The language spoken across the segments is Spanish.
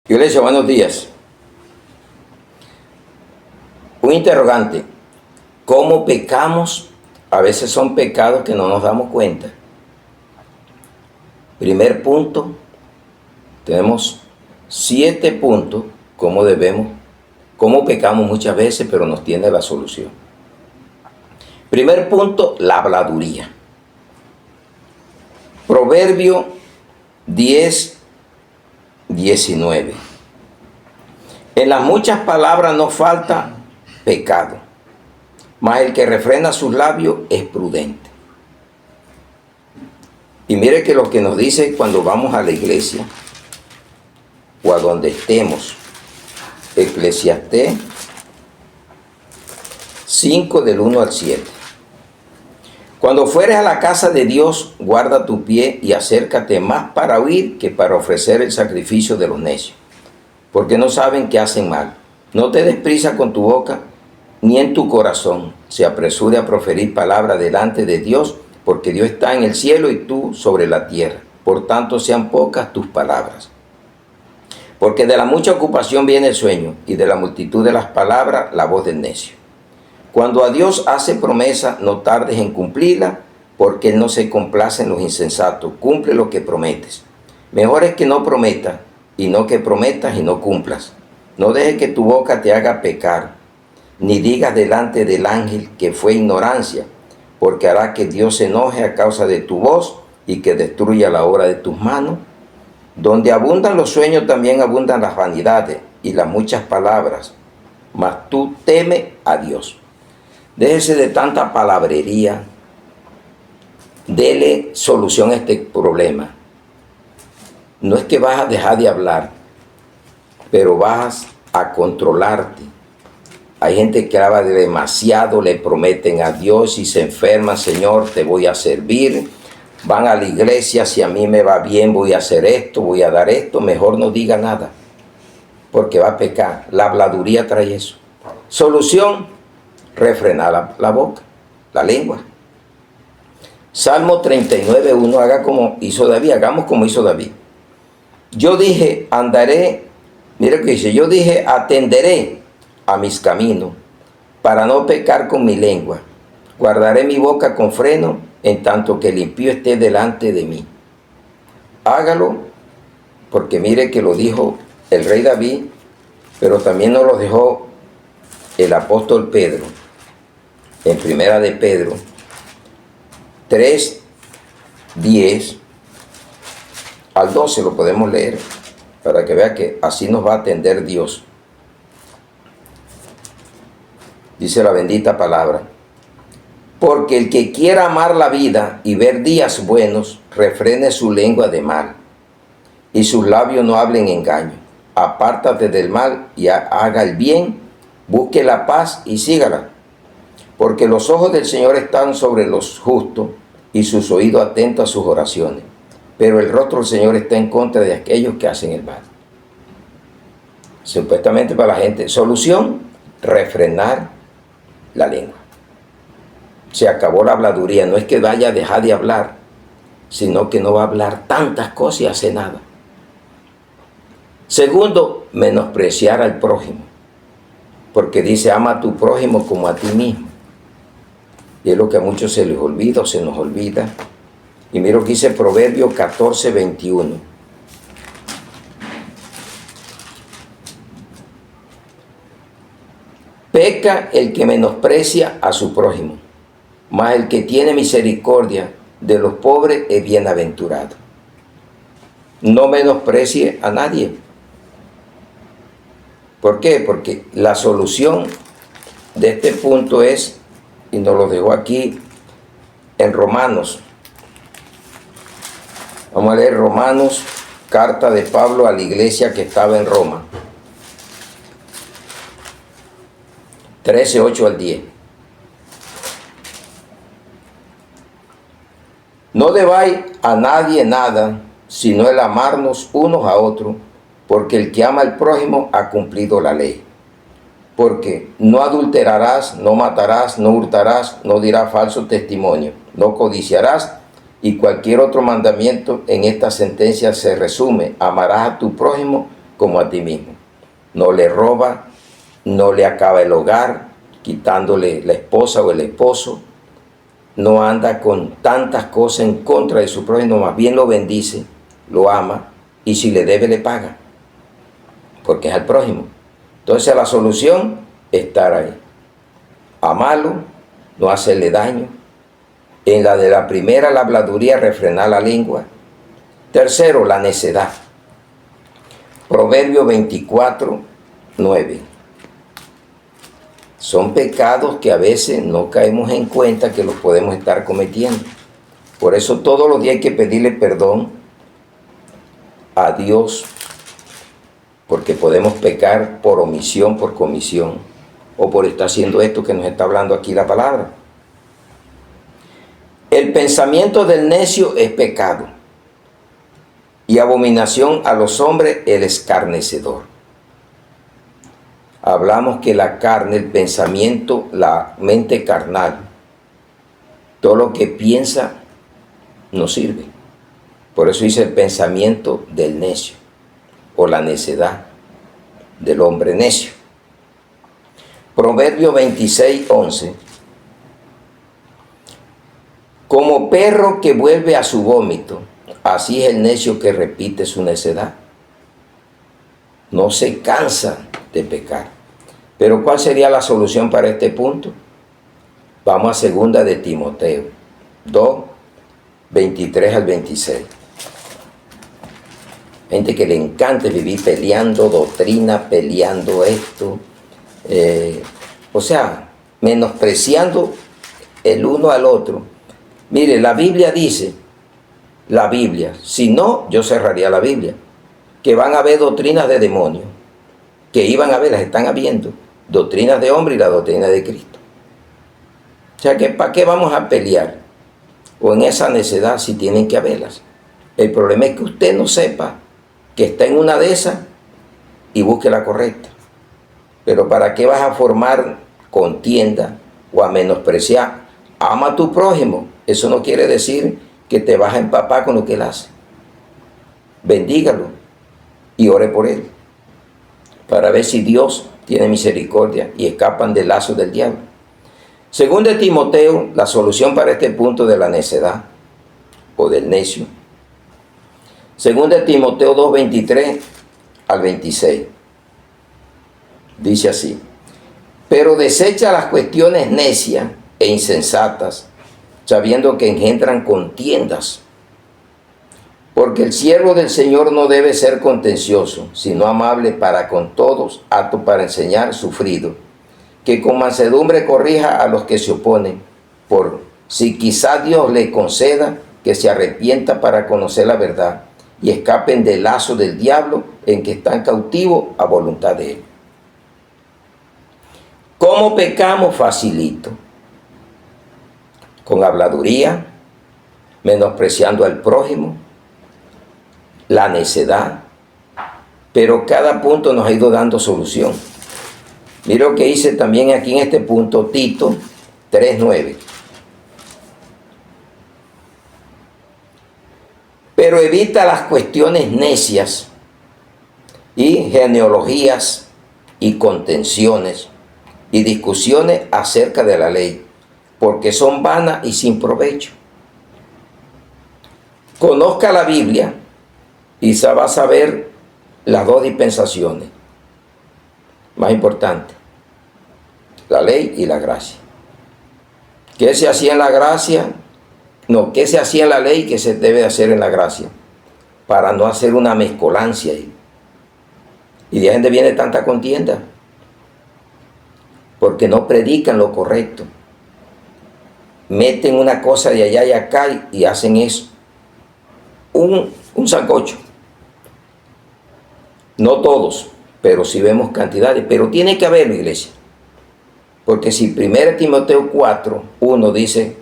Iglesia, buenos días. Un interrogante. ¿Cómo pecamos? A veces son pecados que no nos damos cuenta. Primer punto, tenemos 7 puntos, cómo pecamos muchas veces, pero nos tiene la solución. Primer punto, la habladuría. Proverbio 10:19. En las muchas palabras no falta pecado, mas el que refrena sus labios es prudente. Y mire que lo que nos dice cuando vamos a la iglesia o a donde estemos, Eclesiastés 5 del 1 al 7. Cuando fueres a la casa de Dios, guarda tu pie y acércate más para oír que para ofrecer el sacrificio de los necios, porque no saben que hacen mal. No te des prisa con tu boca, ni en tu corazón se apresure a proferir palabra delante de Dios, porque Dios está en el cielo y tú sobre la tierra. Por tanto, sean pocas tus palabras. Porque de la mucha ocupación viene el sueño, y de la multitud de las palabras la voz del necio. Cuando a Dios hace promesa, no tardes en cumplirla, porque Él no se complace en los insensatos. Cumple lo que prometes. Mejor es que no prometas, y no que prometas y no cumplas. No dejes que tu boca te haga pecar, ni digas delante del ángel que fue ignorancia, porque hará que Dios se enoje a causa de tu voz y que destruya la obra de tus manos. Donde abundan los sueños también abundan las vanidades y las muchas palabras, mas tú teme a Dios. Déjese de tanta palabrería, dele solución a este problema. No es que vas a dejar de hablar, pero vas a controlarte. Hay gente que habla demasiado, le prometen a Dios y se enferman: Señor, te voy a servir. Van a la iglesia: si a mí me va bien, voy a hacer esto, voy a dar esto. Mejor no diga nada, porque va a pecar. La habladuría trae eso. Solución: refrenar la boca, la lengua. Salmo 39:1, hagamos como hizo David. Yo dije, andaré, mira que dice, yo dije, atenderé a mis caminos, para no pecar con mi lengua. Guardaré mi boca con freno, en tanto que el impío esté delante de mí. Hágalo, porque mire que lo dijo el rey David, pero también nos lo dejó el apóstol Pedro, en primera de Pedro 3:10 al 12 lo podemos leer, para que vea que así nos va a atender Dios. Dice la bendita palabra: porque el que quiera amar la vida y ver días buenos, refrene su lengua de mal, y sus labios no hablen engaño. Apártate del mal y haga el bien, busque la paz y sígala. Porque los ojos del Señor están sobre los justos, y sus oídos atentos a sus oraciones. Pero el rostro del Señor está en contra de aquellos que hacen el mal. Supuestamente para la gente. Solución: refrenar la lengua. Se acabó la habladuría. No es que vaya a dejar de hablar, sino que no va a hablar tantas cosas y hace nada. Segundo, menospreciar al prójimo. Porque dice: ama a tu prójimo como a ti mismo. Y es lo que a muchos se les olvida o se nos olvida. Y mira lo que dice Proverbio 14:21. Peca el que menosprecia a su prójimo, mas el que tiene misericordia de los pobres es bienaventurado. No menosprecie a nadie. ¿Por qué? Porque la solución de este punto es, y nos lo dejó aquí en Romanos. Vamos a leer Romanos, carta de Pablo a la iglesia que estaba en Roma. 13:8 al 10. No debáis a nadie nada, sino el amarnos unos a otros, porque el que ama al prójimo ha cumplido la ley. Porque no adulterarás, no matarás, no hurtarás, no dirás falso testimonio, no codiciarás, y cualquier otro mandamiento en esta sentencia se resume: amarás a tu prójimo como a ti mismo. No le roba, no le acaba el hogar, quitándole la esposa o el esposo. No anda con tantas cosas en contra de su prójimo, más bien lo bendice, lo ama, y si le debe, le paga, porque es al prójimo. Entonces la solución es estar ahí. Amarlo, no hacerle daño. En la de la primera, la habladuría, refrenar la lengua. Tercero, la necedad. Proverbio 24, 9. Son pecados que a veces no caemos en cuenta que los podemos estar cometiendo. Por eso todos los días hay que pedirle perdón a Dios, porque podemos pecar por omisión, por comisión, o por estar haciendo esto que nos está hablando aquí la palabra. El pensamiento del necio es pecado, y abominación a los hombres el escarnecedor. Hablamos que la carne, el pensamiento, la mente carnal, todo lo que piensa no sirve. Por eso dice el pensamiento del necio, o la necedad del hombre necio. Proverbio 26, 11. Como perro que vuelve a su vómito, así es el necio que repite su necedad. No se cansa de pecar. Pero ¿cuál sería la solución para este punto? Vamos a 2 de Timoteo 2, 23 al 26. Gente que le encanta vivir peleando doctrina, peleando esto. O sea, menospreciando el uno al otro. Mire, la Biblia dice, la Biblia, si no, yo cerraría la Biblia, que van a haber doctrinas de demonios, que iban a ver, las están habiendo, doctrinas de hombre y la doctrina de Cristo. O sea, que ¿para qué vamos a pelear? O en esa necedad si tienen que haberlas. El problema es que usted no sepa que está en una de esas y busque la correcta. Pero ¿para qué vas a formar contienda o a menospreciar? Ama a tu prójimo. Eso no quiere decir que te vas a empapar con lo que él hace. Bendígalo y ore por él, para ver si Dios tiene misericordia y escapan del lazo del diablo. Según de Timoteo, la solución para este punto de la necedad o del necio. Según de Timoteo 2, 23 al 26. Dice así: pero desecha las cuestiones necias e insensatas, sabiendo que engendran contiendas. Porque el siervo del Señor no debe ser contencioso, sino amable para con todos, apto para enseñar, sufrido, que con mansedumbre corrija a los que se oponen, por si quizá Dios le conceda que se arrepienta para conocer la verdad y escapen del lazo del diablo en que están cautivos a voluntad de él. ¿Cómo pecamos? Facilito. Con habladuría, menospreciando al prójimo, la necedad, pero cada punto nos ha ido dando solución. Mira lo que dice también aquí en este punto Tito 3:9. Pero evita las cuestiones necias y genealogías y contenciones y discusiones acerca de la ley, porque son vanas y sin provecho. Conozca la Biblia y va a saber las dos dispensaciones más importantes, la ley y la gracia. ¿Qué se hacía en la gracia? No, ¿qué se hacía en la ley que se debe hacer en la gracia? Para no hacer una mezcolancia ahí. Y de dónde viene tanta contienda, porque no predican lo correcto. Meten una cosa de allá y acá y hacen eso. Un sancocho. No todos, pero sí vemos cantidades. Pero tiene que haberlo, iglesia. Porque si 1 Timoteo 4:1 dice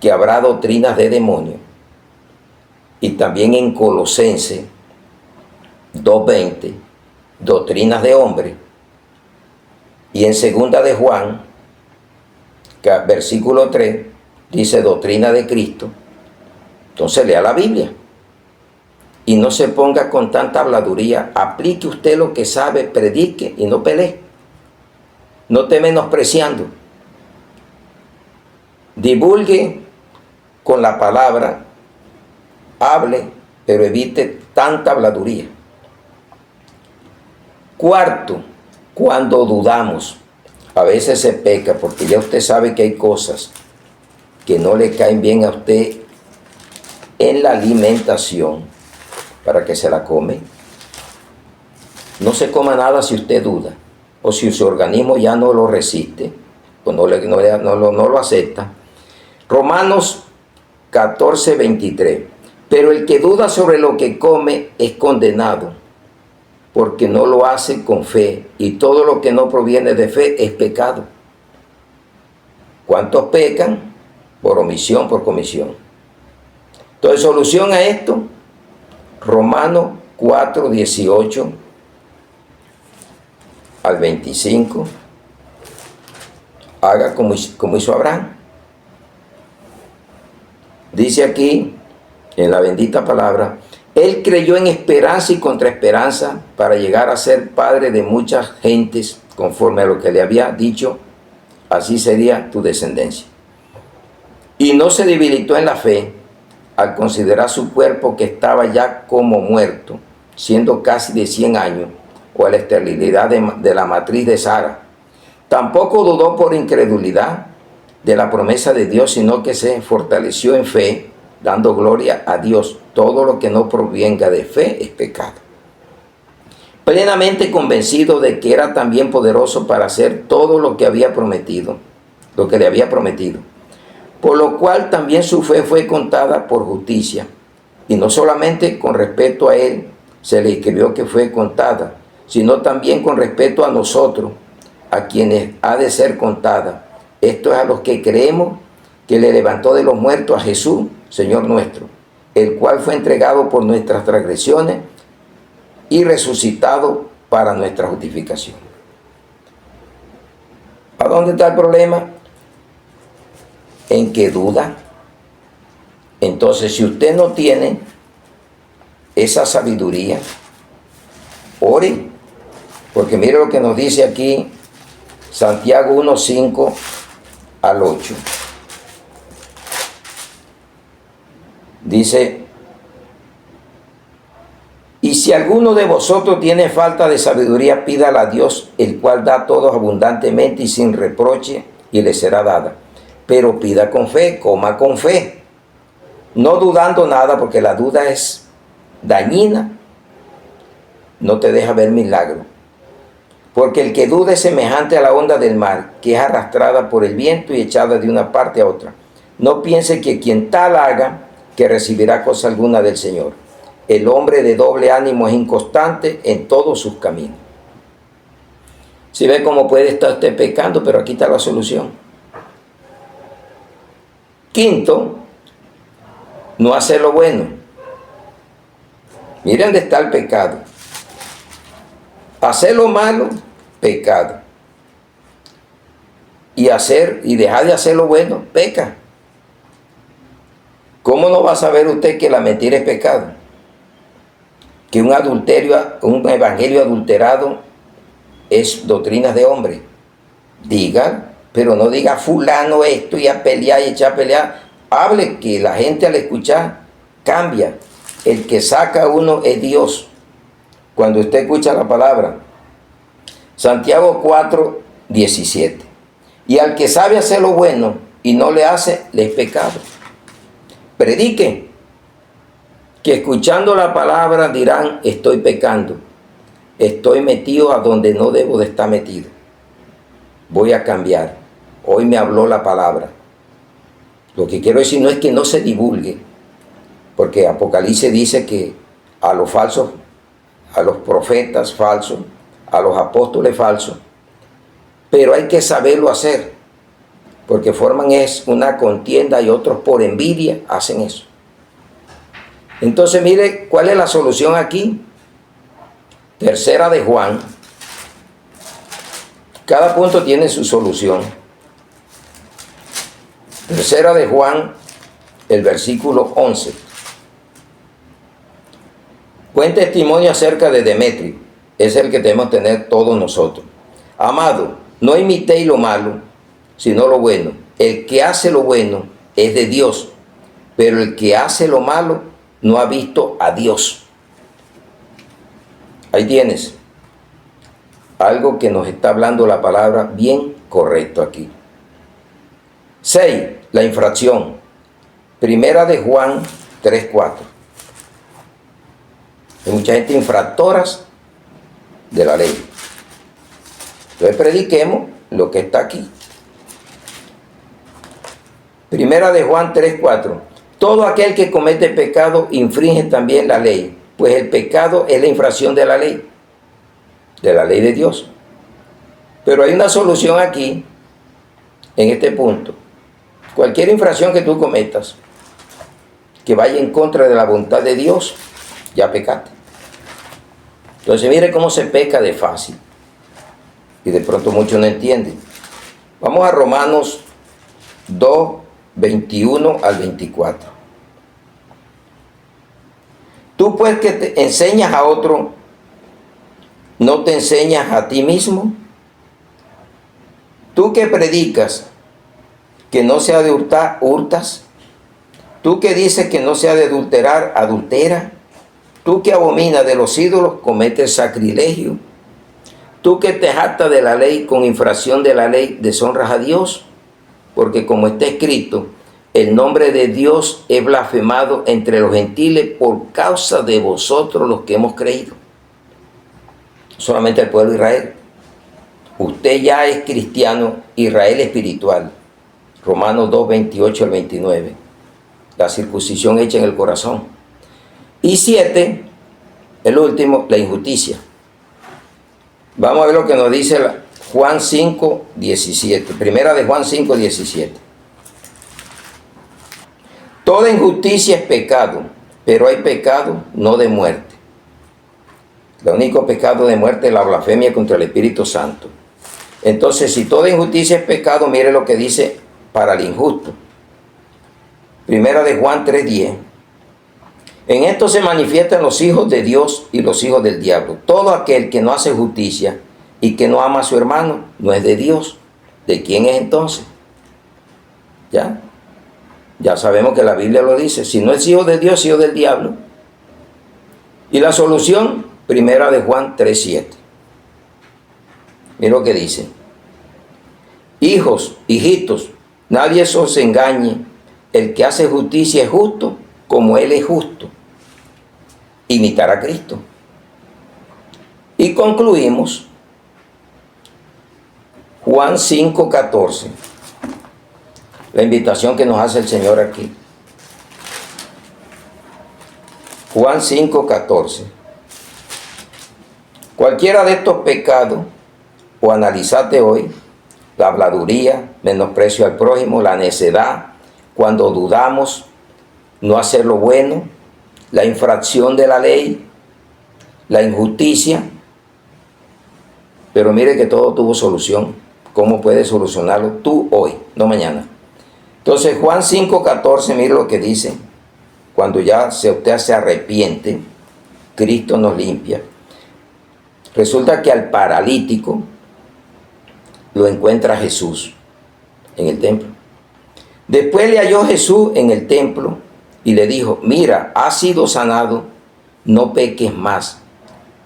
que habrá doctrinas de demonios, y también en Colosenses 2:20, doctrinas de hombres, y en 2 de Juan, versículo 3, dice doctrina de Cristo, entonces lea la Biblia y no se ponga con tanta habladuría. Aplique usted lo que sabe, predique y no pelee. No esté menospreciando. Divulgue con la palabra, hable, pero evite tanta habladuría. Cuarto, cuando dudamos, a veces se peca porque ya usted sabe que hay cosas que no le caen bien a usted en la alimentación para que se la come. No se coma nada si usted duda o si su organismo ya no lo resiste o no lo acepta. Romanos 14:23. Pero el que duda sobre lo que come es condenado, porque no lo hace con fe, y todo lo que no proviene de fe es pecado. ¿Cuántos pecan? Por omisión, por comisión. Entonces, solución a esto, Romanos 4:18 al 25. Haga como hizo Abraham. Dice aquí, en la bendita palabra, él creyó en esperanza y contra esperanza para llegar a ser padre de muchas gentes, conforme a lo que le había dicho, así sería tu descendencia. Y no se debilitó en la fe al considerar su cuerpo que estaba ya como muerto, siendo casi de 100 años, o a la esterilidad de la matriz de Sara. Tampoco dudó por incredulidad de la promesa de Dios, sino que se fortaleció en fe, dando gloria a Dios. Todo lo que no provenga de fe es pecado. Plenamente convencido de que era también poderoso para hacer todo lo que había prometido, lo que le había prometido. Por lo cual también su fe fue contada por justicia. Y no solamente con respecto a él se le escribió que fue contada, sino también con respecto a nosotros, a quienes ha de ser contada. Esto es a los que creemos que le levantó de los muertos a Jesús, Señor nuestro, el cual fue entregado por nuestras transgresiones y resucitado para nuestra justificación. ¿A dónde está el problema? En que duda. Entonces, si usted no tiene esa sabiduría, ore, porque mire lo que nos dice aquí Santiago 1:5 al 8. Dice: y si alguno de vosotros tiene falta de sabiduría, pídala a Dios, el cual da a todos abundantemente y sin reproche, y le será dada. Pero pida con fe, coma con fe, no dudando nada, porque la duda es dañina, no te deja ver milagro. Porque el que duda es semejante a la onda del mar, que es arrastrada por el viento y echada de una parte a otra. No piense que quien tal haga, que recibirá cosa alguna del Señor. El hombre de doble ánimo es inconstante en todos sus caminos. Si ve cómo puede estar usted pecando, pero aquí está la solución. Quinto, no hacer lo bueno. Miren dónde está el pecado. Hacer lo malo, pecado. Y dejar de hacer lo bueno, peca. ¿Cómo no va a saber usted que la mentira es pecado? Que un evangelio adulterado es doctrinas de hombre. Diga, pero no diga fulano esto y a pelear y echar a pelear. Hable, que la gente al escuchar cambia. El que saca a uno es Dios. Cuando usted escucha la palabra. Santiago 4:17. Y al que sabe hacer lo bueno y no le hace, le es pecado. Predique, que escuchando la palabra dirán: estoy pecando, estoy metido a donde no debo de estar metido, voy a cambiar, hoy me habló la palabra. Lo que quiero decir no es que no se divulgue, porque Apocalipsis dice que a los falsos, a los profetas falsos, a los apóstoles falsos, pero hay que saberlo hacer, porque forman una contienda y otros por envidia hacen eso. Entonces mire cuál es la solución aquí. Tercera de Juan. Cada punto tiene su solución. Tercera de Juan, el versículo 11. Buen testimonio acerca de Demetrio, es el que debemos tener todos nosotros. Amado, no imitéis lo malo, sino lo bueno. El que hace lo bueno es de Dios, pero el que hace lo malo no ha visto a Dios. Ahí tienes algo que nos está hablando la palabra bien correcto aquí. 6. La infracción. Primera de Juan 3:4. Hay mucha gente infractoras de la ley. Entonces prediquemos lo que está aquí. Primera de Juan 3:4. Todo aquel que comete pecado infringe también la ley, pues el pecado es la infracción de la ley de Dios. Pero hay una solución aquí, en este punto. Cualquier infracción que tú cometas, que vaya en contra de la voluntad de Dios, ya pecaste. Entonces mire cómo se peca de fácil. Y de pronto muchos no entienden. Vamos a Romanos 2, 21 al 24. Tú pues que te enseñas a otro, ¿no te enseñas a ti mismo? Tú que predicas que no se ha de hurtar, hurtas. Tú que dices que no se ha de adulterar, adultera. Tú que abominas de los ídolos, cometes sacrilegio. Tú que te jactas de la ley, con infracción de la ley, deshonras a Dios. Porque como está escrito, el nombre de Dios es blasfemado entre los gentiles por causa de vosotros los que hemos creído. Solamente el pueblo de Israel. Usted ya es cristiano, Israel espiritual. Romanos 2, 28 al 29. La circuncisión hecha en el corazón. Y 7, el último, la injusticia. Vamos a ver lo que nos dice Juan 5, 17. Primera de Juan 5, 17. Toda injusticia es pecado, pero hay pecado no de muerte. El único pecado de muerte es la blasfemia contra el Espíritu Santo. Entonces, si toda injusticia es pecado, mire lo que dice para el injusto. Primera de Juan 3:10. En esto se manifiestan los hijos de Dios y los hijos del diablo. Todo aquel que no hace justicia y que no ama a su hermano no es de Dios. ¿De quién es entonces? Ya sabemos que la Biblia lo dice. Si no es hijo de Dios, es hijo del diablo. Y la solución, Primera de Juan 3:7. Mira lo que dice. Hijos, hijitos, nadie os engañe. El que hace justicia es justo como Él es justo. Imitar a Cristo. Y concluimos Juan 5:14. La invitación que nos hace el Señor aquí. Juan 5:14. Cualquiera de estos pecados, o analizate hoy, la habladuría, menosprecio al prójimo, la necedad, cuando dudamos, no hacer lo bueno, la infracción de la ley, la injusticia. Pero mire que todo tuvo solución. ¿Cómo puedes solucionarlo tú hoy, no mañana? Entonces Juan 5:14, mire lo que dice. Cuando ya usted se arrepiente, Cristo nos limpia. Resulta que al paralítico lo encuentra Jesús en el templo. Después le halló Jesús en el templo y le dijo: mira, has sido sanado, no peques más,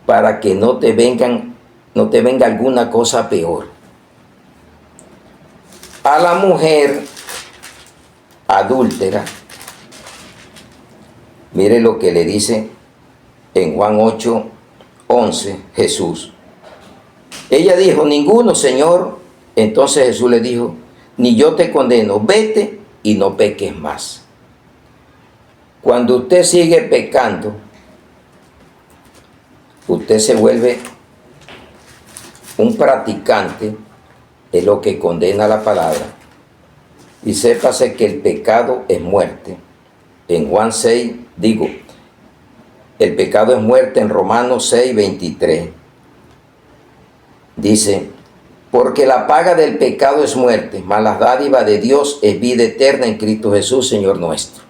para que no te venga alguna cosa peor. A la mujer adúltera, mire lo que le dice en Juan 8:11 Jesús. Ella dijo: ninguno, Señor. Entonces Jesús le dijo: ni yo te condeno, vete y no peques más. Cuando usted sigue pecando, usted se vuelve un practicante de lo que condena la palabra. Y sépase que el pecado es muerte. En Juan 6, el pecado es muerte. En Romanos 6, 23. Dice: porque la paga del pecado es muerte, mas la dádiva de Dios es vida eterna en Cristo Jesús, Señor nuestro.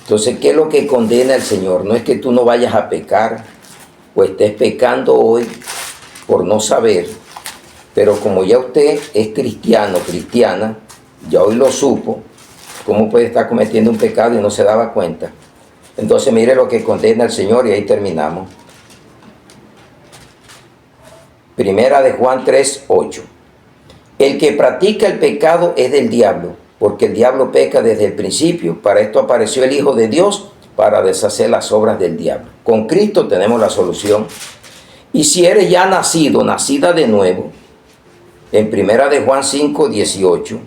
Entonces, ¿qué es lo que condena el Señor? No es que tú no vayas a pecar o estés pecando hoy por no saber, pero como ya usted es cristiano, cristiana, ya hoy lo supo, ¿cómo puede estar cometiendo un pecado y no se daba cuenta? Entonces mire lo que condena el Señor y ahí terminamos. Primera de Juan 3:8. El que practica el pecado es del diablo, porque el diablo peca desde el principio. Para esto apareció el Hijo de Dios, para deshacer las obras del diablo. Con Cristo tenemos la solución. Y si eres ya nacido, nacida de nuevo, en Primera de Juan 5:18,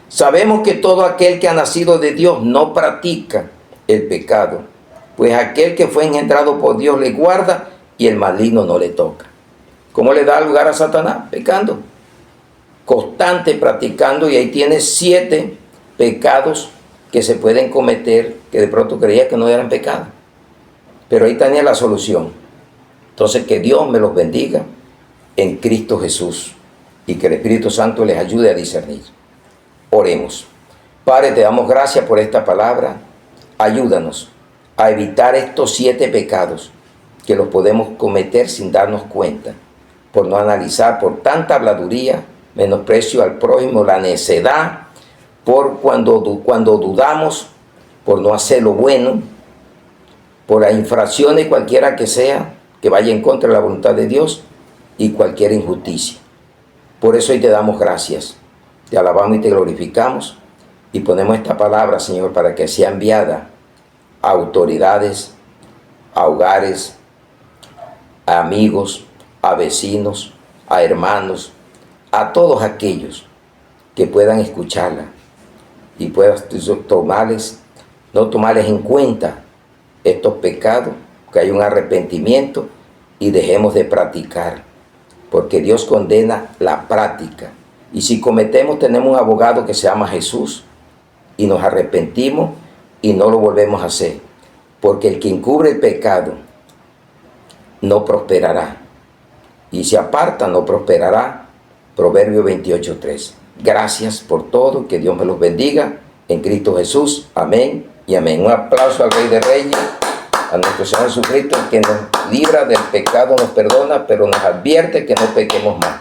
sabemos que todo aquel que ha nacido de Dios no practica el pecado, pues aquel que fue engendrado por Dios le guarda y el maligno no le toca. ¿Cómo le da lugar a Satanás? Pecando. Constante practicando, y ahí tiene 7 pecados que se pueden cometer, que de pronto creía que no eran pecados. Pero ahí tenía la solución. Entonces, que Dios me los bendiga en Cristo Jesús y que el Espíritu Santo les ayude a discernir. Oremos. Padre, te damos gracias por esta palabra. Ayúdanos a evitar estos 7 pecados que los podemos cometer sin darnos cuenta, por no analizar, por tanta habladuría, menosprecio al prójimo, la necedad, por cuando dudamos, por no hacer lo bueno, por las infracciones cualquiera que sea, que vaya en contra de la voluntad de Dios, y cualquier injusticia. Por eso hoy te damos gracias, te alabamos y te glorificamos, y ponemos esta palabra, Señor, para que sea enviada a autoridades, a hogares, a amigos, a vecinos, a hermanos, a todos aquellos que puedan escucharla y puedas no tomarles en cuenta estos pecados, que hay un arrepentimiento y dejemos de practicar, porque Dios condena la práctica. Y si cometemos, tenemos un abogado que se llama Jesús, y nos arrepentimos y no lo volvemos a hacer, porque el que encubre el pecado no prosperará, y se aparta no prosperará. Proverbio 28:3. Gracias por todo, que Dios me los bendiga en Cristo Jesús. Amén y amén. Un aplauso al Rey de Reyes, a nuestro Señor Jesucristo, que nos libra del pecado, nos perdona, pero nos advierte que no pequemos más.